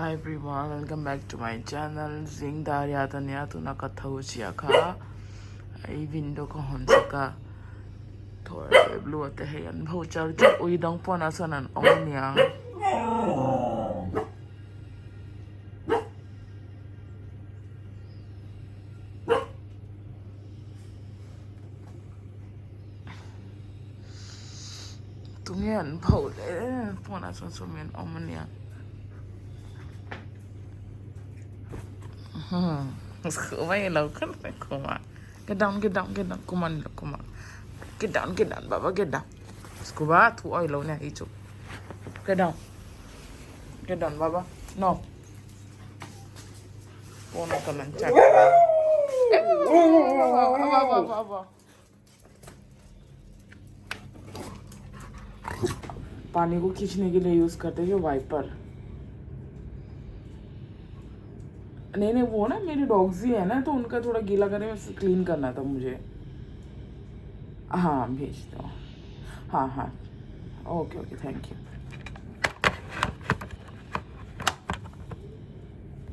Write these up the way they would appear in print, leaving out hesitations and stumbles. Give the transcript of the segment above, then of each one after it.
Hi everyone, welcome back to my channel. Zing Daria Tanya to Nakatauchiaka. I window Kohonsaka. Thor blue at the hian. Hotel, we don't pon us on an onion. To me and Paul, pon us on some onion. Why you look at come on? Get down, come on, come on. Get down, Baba, get down. Scuba to oil on each. Get down, Baba. No. Wanna come and check. पानी को खींचने के लिए use करते हैं wiper. नहीं वो ना मेरे डॉग्स ही है ना तो उनका थोड़ा गीला करने में क्लीन करना था मुझे. हाँ भेज दो. हाँ ओके थैंक यू.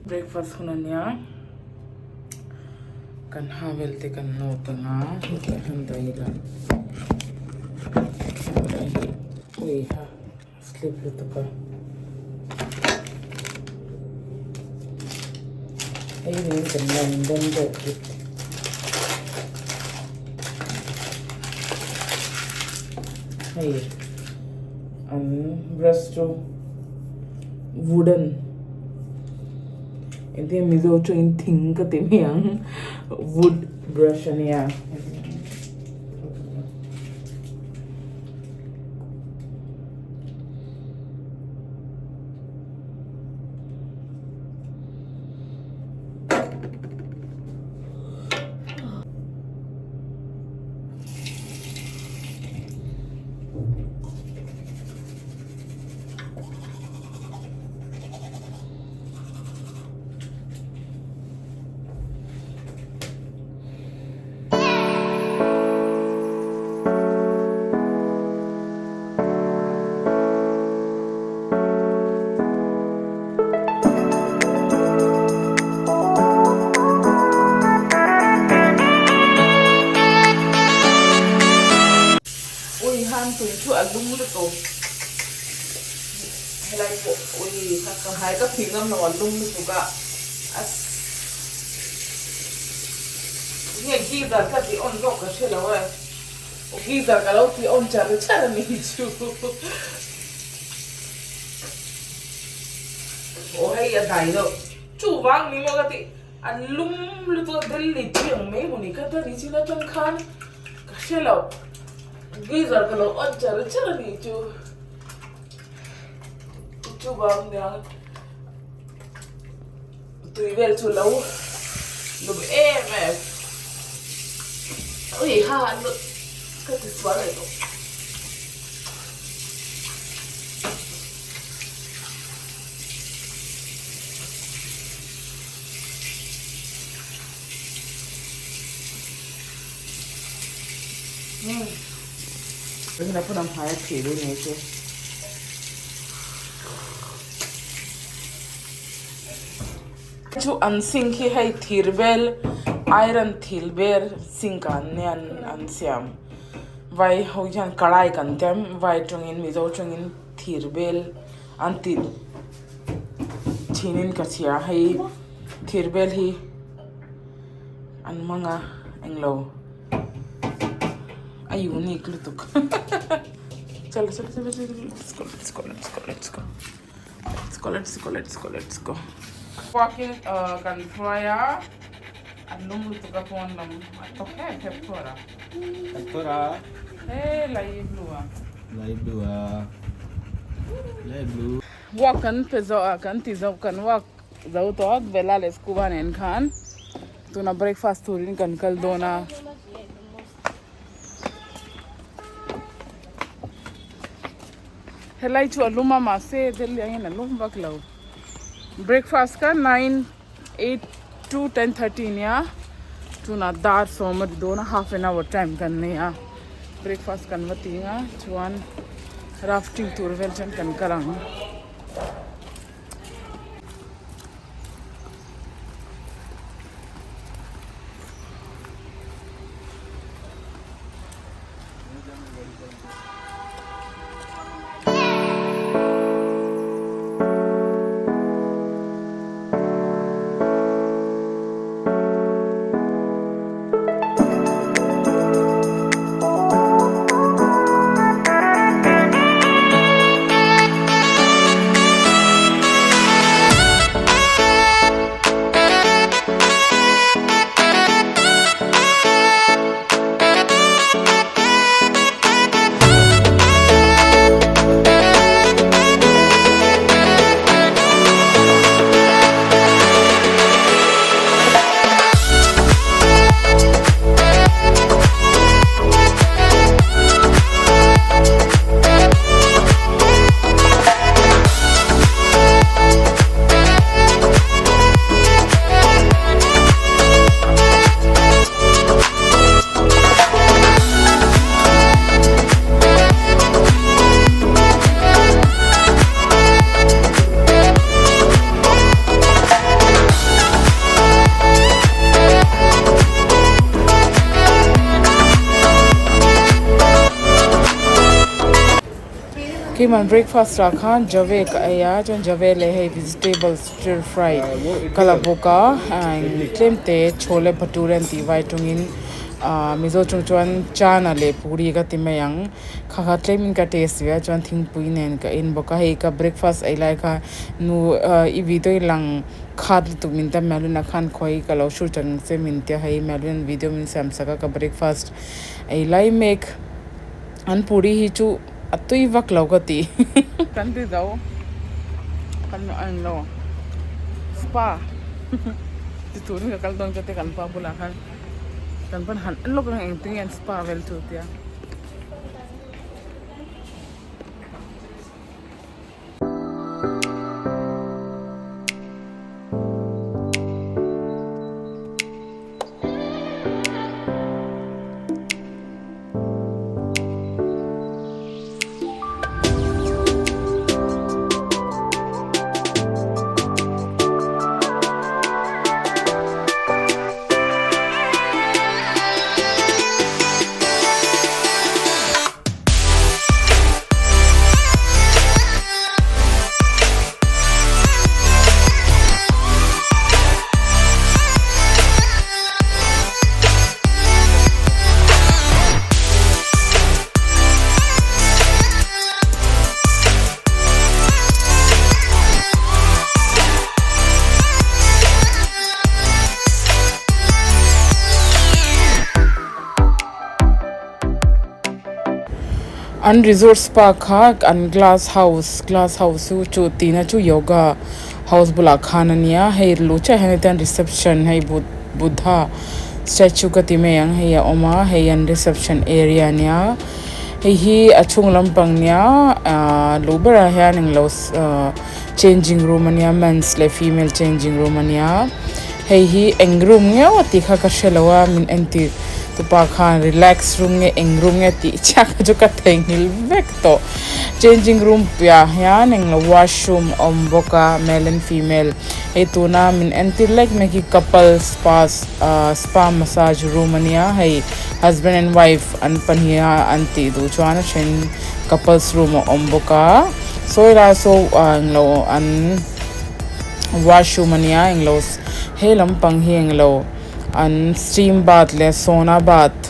ब्रेकफास्ट होना kan havelte kan notanga handaiga oi ha sleep lutuk ai ni kan dan do hey brush to wooden Ente Mizo train thing ka timyang wood brush niya. Itu album itu, helai po, hai ka pingam na album itu ka, ni gizar ka ti on rock ka shela wa, o gizar ka lau ti on chara ni chu, o hai ya dai lo, chu wang ni mo ka ti, album itu Delhi tiang me mo ni ka ta ni chila tan khan, ka shela. Gizar kalau on cara ni cu bang dia tu ibel cu lau lu mf oi ha lu kat suara itu Kenapa namanya kiri ni sih? Cu ansing ki hai thirbel iron thilber singkan ne ansiam. Vai hojan kadai kantem vai tungin mizo tungin thirbel anti chinin kasia hai thirbel hi an manga englo. Unique lutuk. Let's go. Walking kan fire anum lutuk apon nam. Okay, Thora. Hey, live blue. Walk kan pezo kan tizo kan walk zau to bela les kuban en khan. Tu na breakfast turin kan kal dona. Helai chu aluma mase del yang na lum baklau. Breakfast ka 9 8 to 10:13 ya. Tu na dar somar dona half an hour time karne ya. Breakfast kan watinga chuan rafting tour vel chan kan karang. कि मन breakfast रखा जवे का या जो जवे ले है वेजिटेबल स्टर फ्राई कलाबोका क्लेम ते छोले भटूरे ती वाइटुंगिन मिजो चुंचुan चाना ले पूरी का तिमयंग खा क्लेम का टेस्ट वे चुन थिंग पुइनेन का इन बोका है का ब्रेकफास्ट आई लाइक नु ई वीडियो लंग खाद तो मिनता मेलुन खान खोई का लो शूट चंग से मिनता है मेलुन वीडियो मिन सैमसका का ब्रेकफास्ट आई लाई मेक अन पूरी ही चु अतुई वक लौगती kan ti daw kan ano spa ti turun ka kaldon ka te kan pa bulakan kan pan han lok ng engting en spa vel tu tia an resort spa kha an glass house su chu tina chu yoga house bula khanania hei lu cha hanitan reception hei buddha statue ka timeyang hei oma hei an reception area nia hei hi achung lampang nia lubera hian eng lo changing room ania men's le female changing room ania hei hi eng room nge ti kha ka shelawa min anti to pa khan relax room nge eng room nge ti chak jo ka thengil vek to changing room pya hian eng lo washroom boka male and female e tuna min anti like me ki couple spa massage room ania hei husband and wife an pania anti du chuan chen couples room boka so ira so eng lo an washroom ania eng lo he lampang hi eng lo an steam bath le sauna bath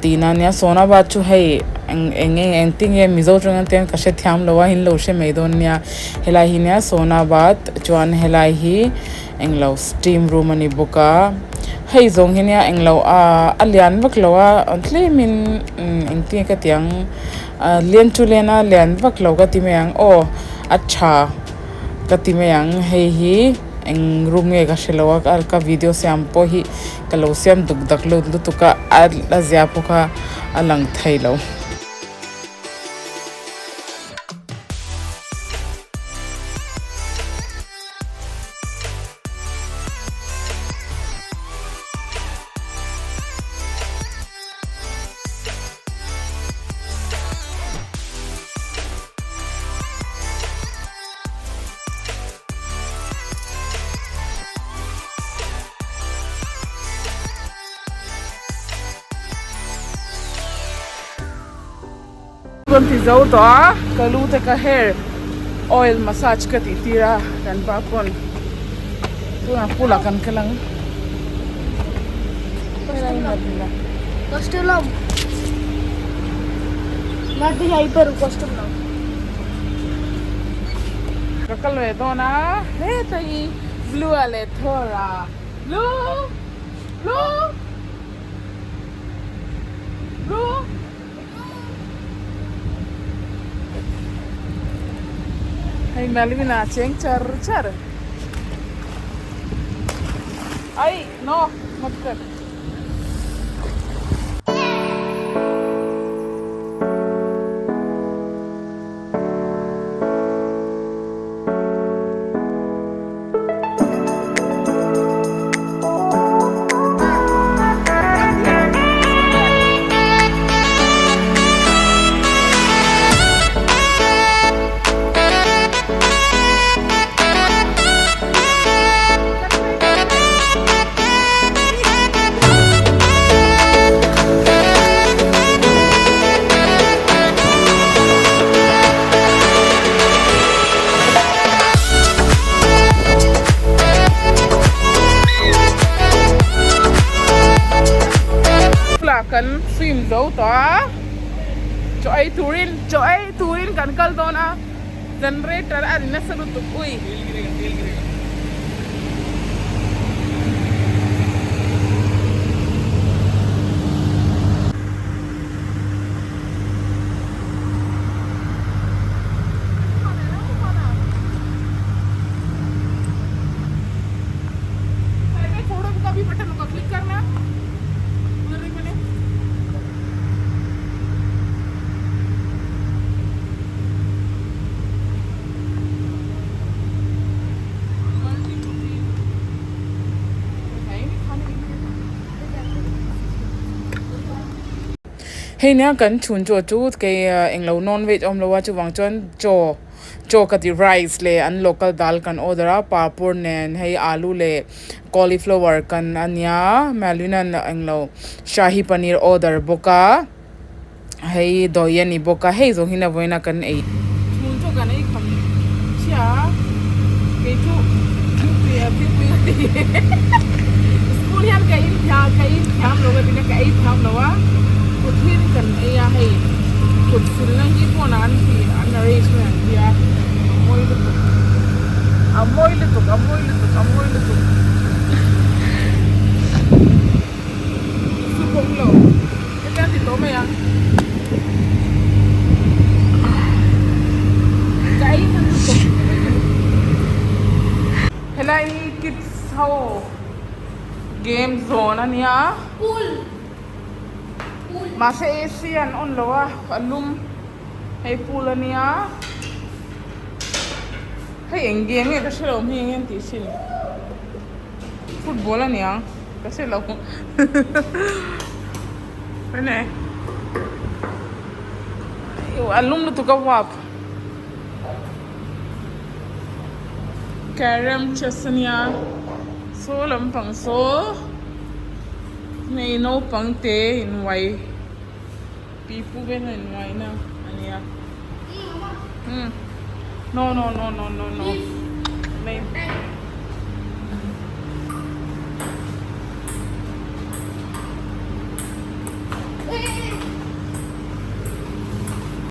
tina nia sauna bath chu hei eng ting ye mizo chung ten ka she thiam lo wa hin lo she meidon nia helai hi nia sauna bath chuan helai hi eng lo steam room ani boka hei zong hi nia eng lo alian vak lo a ontle min eng ting ka tiang lian chu lena lian vak lo ka ti meang o acha ka ti meang hei hi eng room nge ka shelawa ka video siam po hi kalo siam duk dak lo lutuka a zia po ka alang thailo zon ti zo to ka lu te ka hair oil massage ka ti tira kan ba pon tu na pula kan kelang Costume lang. Mati hyper costume lang. Kakalwe to na he tai blue ale thora blue hey Melvina cheng char ai no mat kar kan swim zo to cho ai turin kan kal to na generator ari na sa lutuk ui hey nya kan chun cho chu ke englo non veg om lo wa chu wang chon cho ka ti rice le an local dal kan order a papur nen hey alu le cauliflower kan anya malina englo shahi paneer order boka hey doyani boka hey zo hina voina kan ei chun cho kan ei kham chia ke chu school yan ka in tham lo ga bina ka ei tham lo wa Kutin kan iya hey kutsul na hipo na anti arrangement dia amoy lutuk supong lo kita dito may ang kain ang lutuk helai kids how game zone niya Pool. Masa Asian on loa alum hey pula niya hey enggame nge kasi lo hingin tisil football niya kasi lo pene alum lutuk kawap carom chess niya so lampang so may no pang te in way pipu ben in way na aniya no may